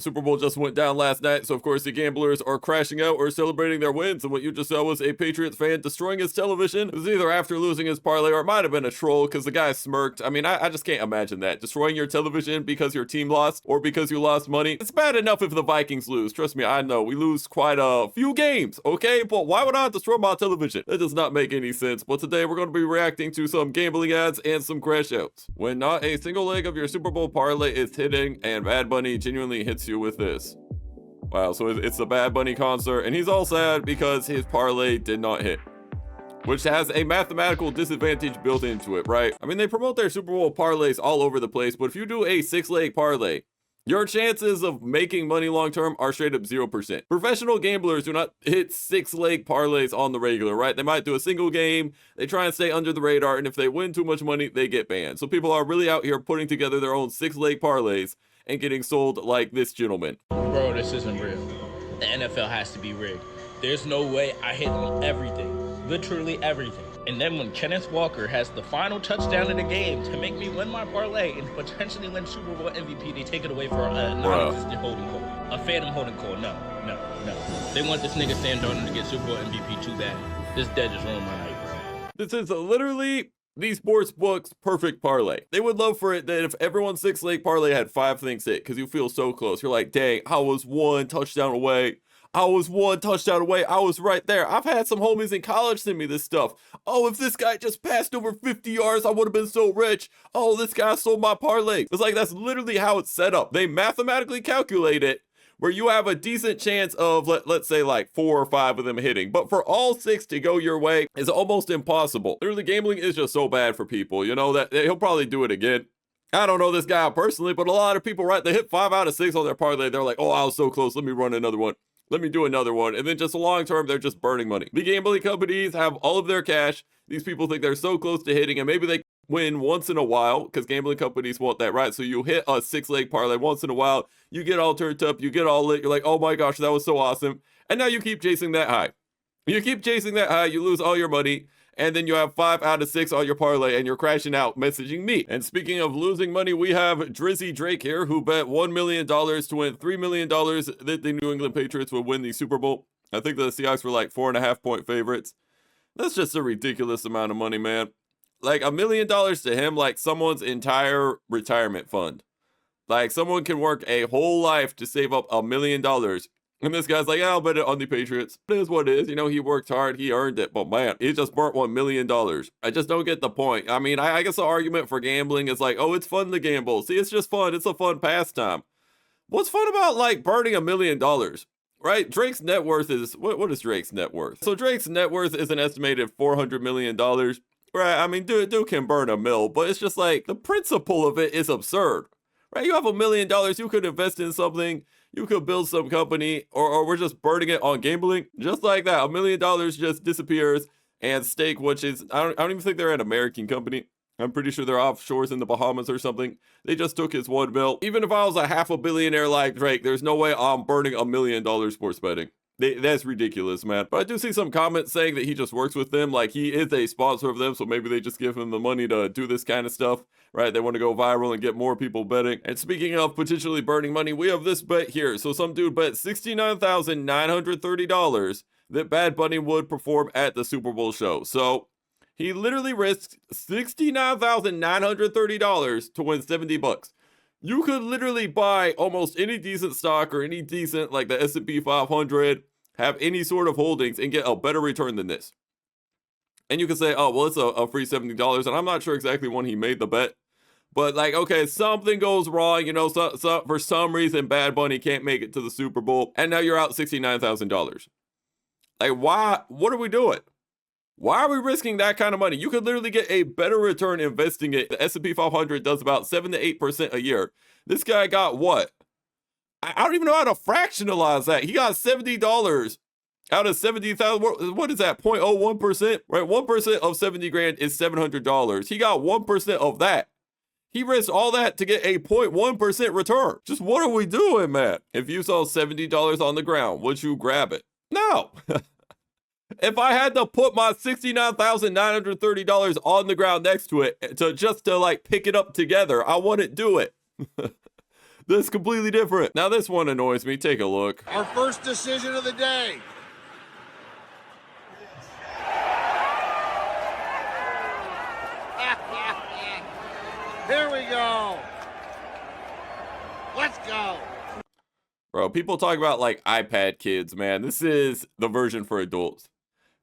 The Super Bowl just went down last night, so of course the gamblers are crashing out or celebrating their wins, and what you just saw was a Patriots fan destroying his television. It was either after losing his parlay or it might have been a troll because the guy smirked. I mean, I just can't imagine that. Destroying your television because your team lost or because you lost money. It's bad enough if the Vikings lose. Trust me, I know. We lose quite a few games, okay? But why would I destroy my television? That does not make any sense. But today we're going to be reacting to some gambling ads and some crash outs. When not a single leg of your Super Bowl parlay is hitting and Bad Bunny genuinely hits you with this. Wow, so it's the Bad Bunny concert, and he's all sad because his parlay did not hit, which has a mathematical disadvantage built into it, right? I mean, they promote their Super Bowl parlays all over the place, but if you do a 6-leg parlay, your chances of making money long-term are straight up 0%. Professional gamblers do not hit 6-leg parlays on the regular, right? They might do a single game, they try and stay under the radar, and if they win too much money, they get banned. So people are really out here putting together their own 6-leg parlays and getting sold like this gentleman. Bro, this isn't real. The NFL has to be rigged. There's no way I hit on everything. Literally everything. And then when Kenneth Walker has the final touchdown in the game to make me win my parlay and potentially win Super Bowl MVP, they take it away for a non-existent holding call. A phantom holding call. No. They want this nigga Sam Darnold to get Super Bowl MVP too bad. This dead just ruined my night, bro. This is literally the sports books perfect parlay. They would love for it that if everyone's 6-leg parlay had 5 things hit, because you feel so close. You're like, dang, I was 1 touchdown away. I was 1 touchdown away. I was right there. I've had some homies in college send me this stuff. Oh, if this guy just passed over 50 yards, I would have been so rich. Oh, this guy sold my parlay. It's like, that's literally how it's set up. They mathematically calculate it where you have a decent chance of, let's say like 4 or 5 of them hitting. But for all 6 to go your way is almost impossible. Literally, gambling is just so bad for people, you know, that he'll probably do it again. I don't know this guy personally, but a lot of people, right, they hit 5 out of 6 on their parlay. They're like, oh, I was so close. Let me run another one. Let me do another one. And then just long term, they're just burning money. The gambling companies have all of their cash. These people think they're so close to hitting, and maybe they win once in a while because gambling companies want that, right? So you hit a 6-leg parlay once in a while, you get all turned up, you get all lit, you're like, oh my gosh, that was so awesome. And now you keep chasing that high. You keep chasing that high, you lose all your money, and then you have 5 out of 6 on your parlay and you're crashing out messaging me. And speaking of losing money, we have Drizzy Drake here who bet $1 million to win $3 million that the New England Patriots would win the Super Bowl. I think the Seahawks were like 4.5-point favorites. That's just a ridiculous amount of money, man. Like $1 million to him, like someone's entire retirement fund. Like someone can work a whole life to save up $1 million. And this guy's like, yeah, I'll bet it on the Patriots. It is what it is. You know, he worked hard. He earned it. But man, he just burnt $1 million. I just don't get the point. I mean, I guess the argument for gambling is like, oh, it's fun to gamble. See, it's just fun. It's a fun pastime. What's fun about like burning $1 million? Right? Drake's net worth is, what is Drake's net worth? So Drake's net worth is an estimated $400 million. Right, I mean, dude can burn $1 million, but it's just like, the principle of it is absurd. Right, you have $1 million, you could invest in something, you could build some company, or we're just burning it on gambling. Just like that, $1 million just disappears, and Stake, which is, I don't even think they're an American company. I'm pretty sure they're offshores in the Bahamas or something. They just took his $1 million. Even if I was a $500 million like Drake, there's no way I'm burning $1 million sports betting. That's ridiculous, man. But I do see some comments saying that he just works with them, like he is a sponsor of them, so maybe they just give him the money to do this kind of stuff, right? They want to go viral and get more people betting. And speaking of potentially burning money, we have this bet here. So some dude bet $69,930 that Bad Bunny would perform at the Super Bowl show. So he literally risked $69,930 to win $70. You could literally buy almost any decent stock or any decent, like the S&P 500, have any sort of holdings and get a better return than this. And you can say, oh, well, it's a free $70. And I'm not sure exactly when he made the bet. But like, okay, something goes wrong, you know, so for some reason, Bad Bunny can't make it to the Super Bowl. And now you're out $69,000. Like, why? What are we doing? Why are we risking that kind of money? You could literally get a better return investing it. The S&P 500 does about 7 to 8% a year. This guy got what? I don't even know how to fractionalize that. He got $70 out of 70,000. What is that? 0.01%, right? 1% of 70 grand is $700. He got 1% of that. He risked all that to get a 0.1% return. Just what are we doing, man? If you saw $70 on the ground, would you grab it? No. If I had to put my $69,930 on the ground next to it to like pick it up together, I wouldn't do it. That's completely different. Now this one annoys me. Take a look. Our first decision of the day. Here we go. Let's go. Bro, people talk about like iPad kids, man. This is the version for adults.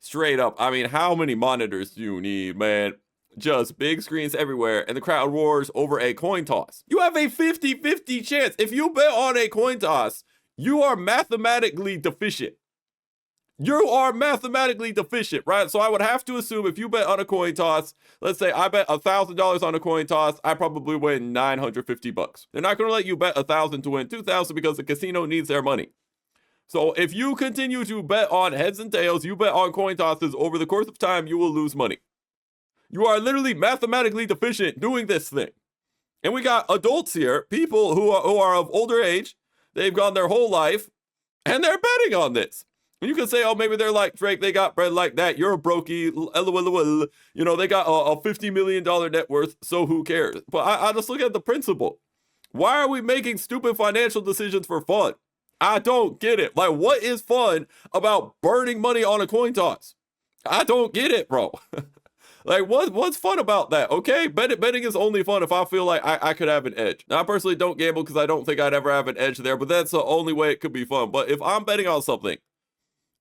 Straight up. I mean, how many monitors do you need, man? Just big screens everywhere, and the crowd roars over a coin toss. You have a 50-50 chance. If you bet on a coin toss, you are mathematically deficient. You are mathematically deficient, right? So I would have to assume if you bet on a coin toss, let's say I bet $1,000 on a coin toss, I probably win $950. They're not going to let you bet 1,000 to win 2,000 because the casino needs their money. So if you continue to bet on heads and tails, you bet on coin tosses over the course of time, you will lose money. You are literally mathematically deficient doing this thing. And we got adults here, people who are of older age. They've gone their whole life and they're betting on this. And you can say, oh, maybe they're like Drake. They got bread like that. You're a brokey. You know, they got a $50 million net worth. So who cares? But I just look at the principle. Why are we making stupid financial decisions for fun? I don't get it. Like, what is fun about burning money on a coin toss? I don't get it, bro. Like, what's fun about that? Okay, betting is only fun if I feel like I could have an edge. Now, I personally don't gamble because I don't think I'd ever have an edge there, but that's the only way it could be fun. But if I'm betting on something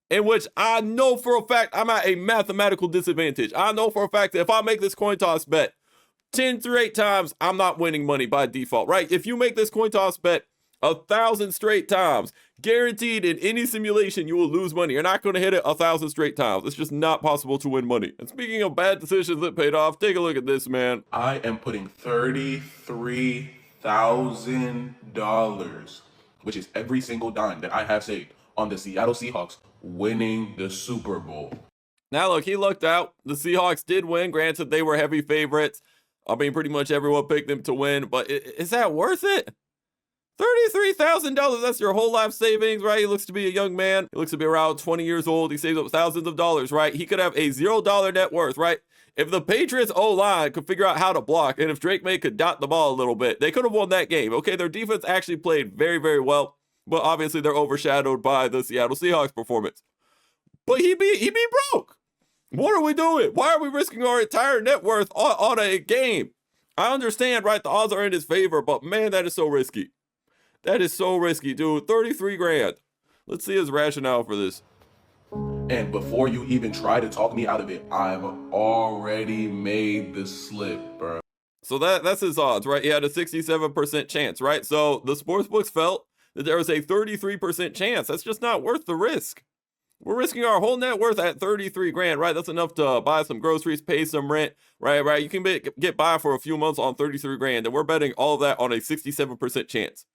in which I know for a fact I'm at a mathematical disadvantage, I know for a fact that if I make this coin toss bet 10 straight times, I'm not winning money by default, right? If you make this coin toss bet 1,000 straight times, guaranteed in any simulation, you will lose money. You're not going to hit it 1,000 straight times. It's just not possible to win money. And speaking of bad decisions that paid off, take a look at this, man. I am putting $33,000, which is every single dime that I have saved, on the Seattle Seahawks winning the Super Bowl. Now, look, he lucked out. The Seahawks did win. Granted, they were heavy favorites. I mean, pretty much everyone picked them to win, but is that worth it? $33,000, that's your whole life savings, right? He looks to be a young man. He looks to be around 20 years old. He saves up thousands of dollars, right? He could have a $0 net worth, right? If the Patriots O-line could figure out how to block, and if Drake May could dot the ball a little bit, they could have won that game. Okay, their defense actually played very, very well, but obviously they're overshadowed by the Seattle Seahawks performance. But he be broke. What are we doing? Why are we risking our entire net worth on a game? I understand, right? The odds are in his favor, but man, that is so risky. That is so risky, dude. 33 grand. Let's see his rationale for this. And before you even try to talk me out of it, I've already made the slip, bro. So that's his odds, right? He had a 67% chance, right? So the sportsbooks felt that there was a 33% chance. That's just not worth the risk. We're risking our whole net worth at 33 grand, right? That's enough to buy some groceries, pay some rent, right? You can get by for a few months on 33 grand, and we're betting all of that on a 67% chance.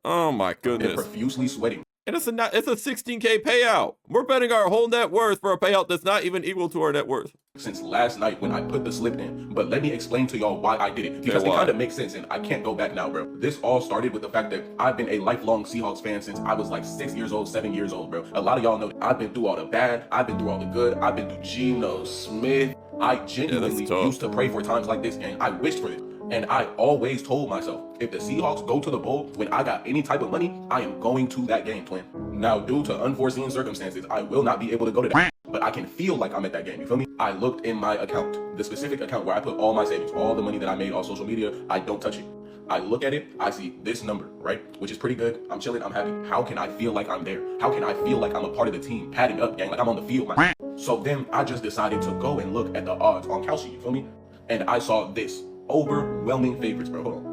Oh my goodness. And profusely sweating. And it's a 16K payout. We're betting our whole net worth for a payout that's not even equal to our net worth. Since last night when I put the slip in, but let me explain to y'all why I did it, because it kind of makes sense and I can't go back now, bro. This all started with the fact that I've been a lifelong Seahawks fan since I was like 6 years old, 7 years old, bro. A lot of y'all know I've been through all the bad, I've been through all the good, I've been through Geno Smith. I genuinely used to pray for times like this, and I wished for this. And I always told myself, if the Seahawks go to the bowl, when I got any type of money, I am going to that game, twin. Now, due to unforeseen circumstances, I will not be able to go to that, but I can feel like I'm at that game, you feel me? I looked in my account, the specific account where I put all my savings, all the money that I made on social media, I don't touch it. I look at it, I see this number, right? Which is pretty good. I'm chilling, I'm happy. How can I feel like I'm there? How can I feel like I'm a part of the team, padding up, gang, like I'm on the field, man? So then I just decided to go and look at the odds on Kalshi, you feel me? And I saw this. Overwhelming favorites, bro. Hold on.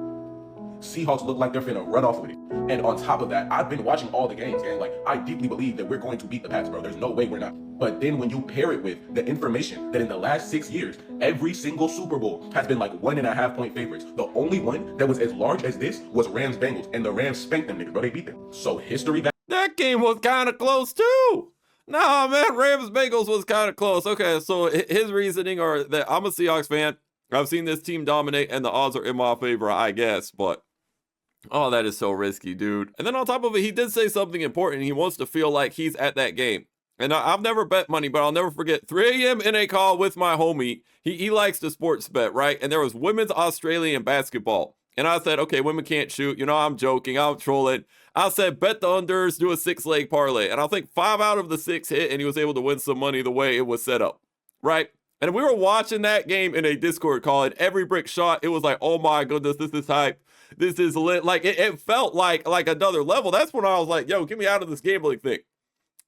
Seahawks look like they're finna run off with it. And on top of that, I've been watching all the games, gang. Like, I deeply believe that we're going to beat the Pats, bro. There's no way we're not. But then when you pair it with the information that in the last 6 years, every single Super Bowl has been like 1.5 point favorites. The only one that was as large as this was Rams Bengals, and the Rams spanked them niggas, bro. They beat them. So history that game was kind of close too. Nah, man, Rams Bengals was kind of close. Okay, so his reasoning are that I'm a Seahawks fan. I've seen this team dominate, and the odds are in my favor, I guess, but oh, that is so risky, dude. And then on top of it, he did say something important. He wants to feel like he's at that game. And I've never bet money, but I'll never forget 3 a.m. in a call with my homie. He likes to sports bet, right? And there was women's Australian basketball. And I said, okay, women can't shoot. You know, I'm joking. I'm trolling. I said, bet the unders, do a 6-leg parlay. And I think 5 out of the 6 hit, and he was able to win some money the way it was set up, right? And we were watching that game in a Discord call, and every brick shot, it was like, oh my goodness, this is hype. This is lit. Like, it felt like another level. That's when I was like, yo, get me out of this gambling thing.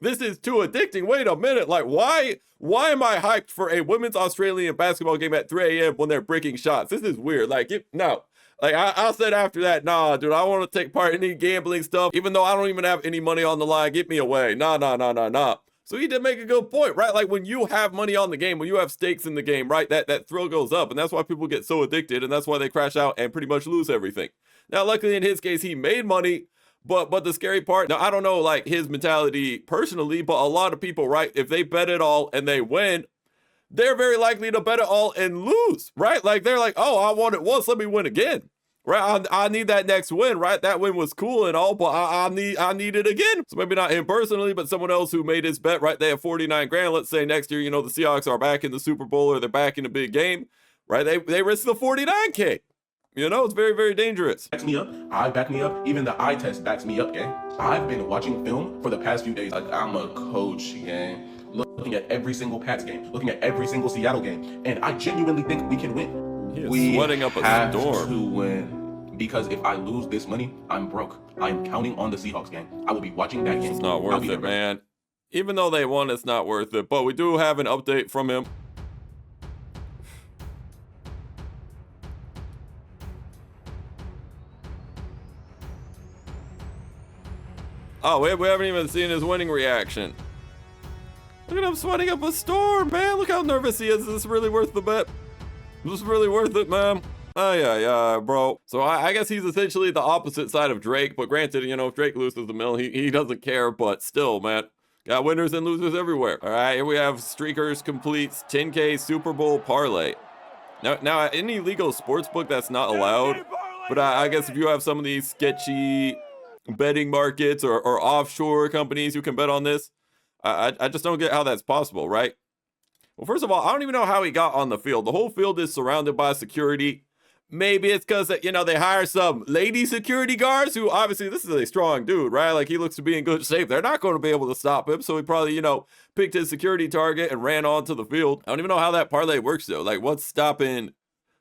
This is too addicting. Wait a minute. Like, why am I hyped for a women's Australian basketball game at 3 a.m. when they're bricking shots? This is weird. Like, no. Like, I said after that, nah, dude, I want to take part in any gambling stuff, even though I don't even have any money on the line. Get me away. Nah. So he did make a good point, right? Like, when you have money on the game, when you have stakes in the game, right, that thrill goes up, and that's why people get so addicted, and that's why they crash out and pretty much lose everything. Now, luckily in his case, he made money, but the scary part, now, I don't know, like, his mentality personally, but a lot of people, right, if they bet it all and they win, they're very likely to bet it all and lose, right? Like, they're like, oh, I won it once, let me win again, right? I need that next win, right? That win was cool and all, but I need it again. So maybe not him personally, but someone else who made his bet, right? They have 49 grand. Let's say next year, you know, the Seahawks are back in the Super Bowl or they're back in a big game, right? They risk the 49K. You know, it's very, very dangerous. Backs me up. I back me up. Even the eye test backs me up, gang. I've been watching film for the past few days. Like, I'm a coach, gang. Looking at every single Pats game, looking at every single Seattle game, and I genuinely think we can win. We sweating up a have storm. to win. Because if I lose this money, I'm broke. I'm counting on the Seahawks, gang. I will be watching that game. It's not worth it, man. Even though they won, it's not worth it. But we do have an update from him. Oh, we haven't even seen his winning reaction. Look at him sweating up a storm, man. Look how nervous he is. Is this really worth the bet? Is this really worth it, man? Oh, yeah, bro. So I guess he's essentially the opposite side of Drake. But granted, you know, if Drake loses the mill, he doesn't care. But still, man. Got winners and losers everywhere. All right, here we have Streakers completes 10K Super Bowl parlay. Now, any legal sports book, that's not allowed. But I guess if you have some of these sketchy betting markets or offshore companies who can bet on this, I just don't get how that's possible, right? Well, first of all, I don't even know how he got on the field. The whole field is surrounded by security. Maybe it's because, you know, they hire some lady security guards who, obviously, this is a strong dude, right? Like, he looks to be in good shape. They're not going to be able to stop him. So he probably, you know, picked his security target and ran onto the field. I don't even know how that parlay works, though. Like, what's stopping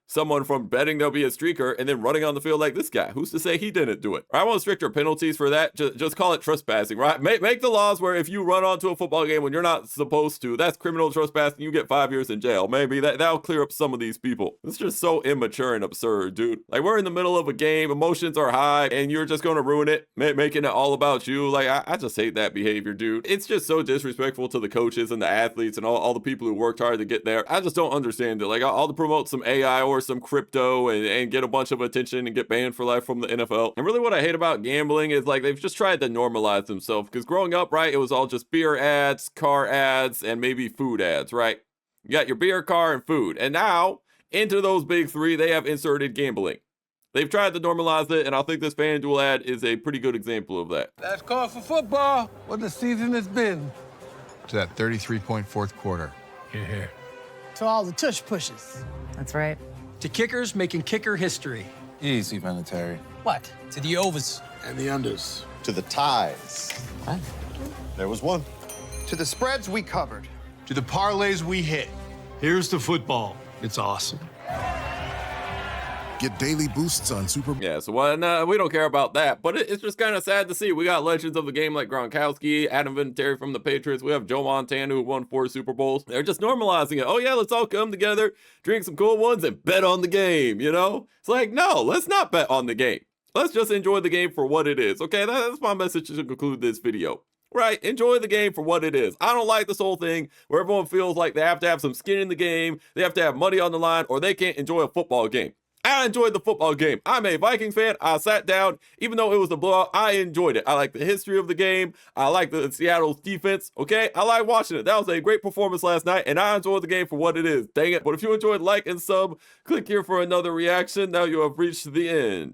someone from betting they'll be a streaker and then running on the field like this guy? Who's to say he didn't do it? I want stricter penalties for that. Just call it trespassing, right? Make the laws where if you run onto a football game when you're not supposed to, that's criminal trespassing. You get 5 years in jail. Maybe that'll clear up some of these people. It's just so immature and absurd, dude. Like, we're in the middle of a game, emotions are high, and you're just going to ruin it, making it all about you. Like, I just hate that behavior, dude. It's just so disrespectful to the coaches and the athletes and all the people who worked hard to get there. I just don't understand it. Like, I'll promote some AI or some crypto and get a bunch of attention and get banned for life from the NFL. And really what I hate about gambling is, like, they've just tried to normalize themselves, because growing up, right, it was all just beer ads, car ads, and maybe food ads, right? You got your beer, car, and food. And now, into those big three, they have inserted gambling. They've tried to normalize it, and I think this FanDuel ad is a pretty good example of that. That's call for football. What the season has been. To that 33-point fourth quarter. Here. To all the tush pushes. That's right. To kickers making kicker history. Easy, military. What? To the overs. And the unders. To the ties. What? There was one. To the spreads we covered. To the parlays we hit. Here's the football. It's awesome. Get daily boosts on Super. Yeah, so we don't care about that, but it's just kind of sad to see. We got legends of the game like Gronkowski, Adam Vinatieri from the Patriots. We have Joe Montana, who won 4 Super Bowls. They're just normalizing it. Oh yeah, let's all come together, drink some cool ones, and bet on the game, you know? It's like, no, let's not bet on the game. Let's just enjoy the game for what it is, okay? That's my message to conclude this video. Right, enjoy the game for what it is. I don't like this whole thing where everyone feels like they have to have some skin in the game, they have to have money on the line, or they can't enjoy a football game. I enjoyed the football game. I'm a Vikings fan. I sat down, even though it was a blowout, I enjoyed it. I like the history of the game. I like the Seattle's defense, okay? I like watching it. That was a great performance last night, and I enjoyed the game for what it is. Dang it. But if you enjoyed, like and sub, click here for another reaction. Now you have reached the end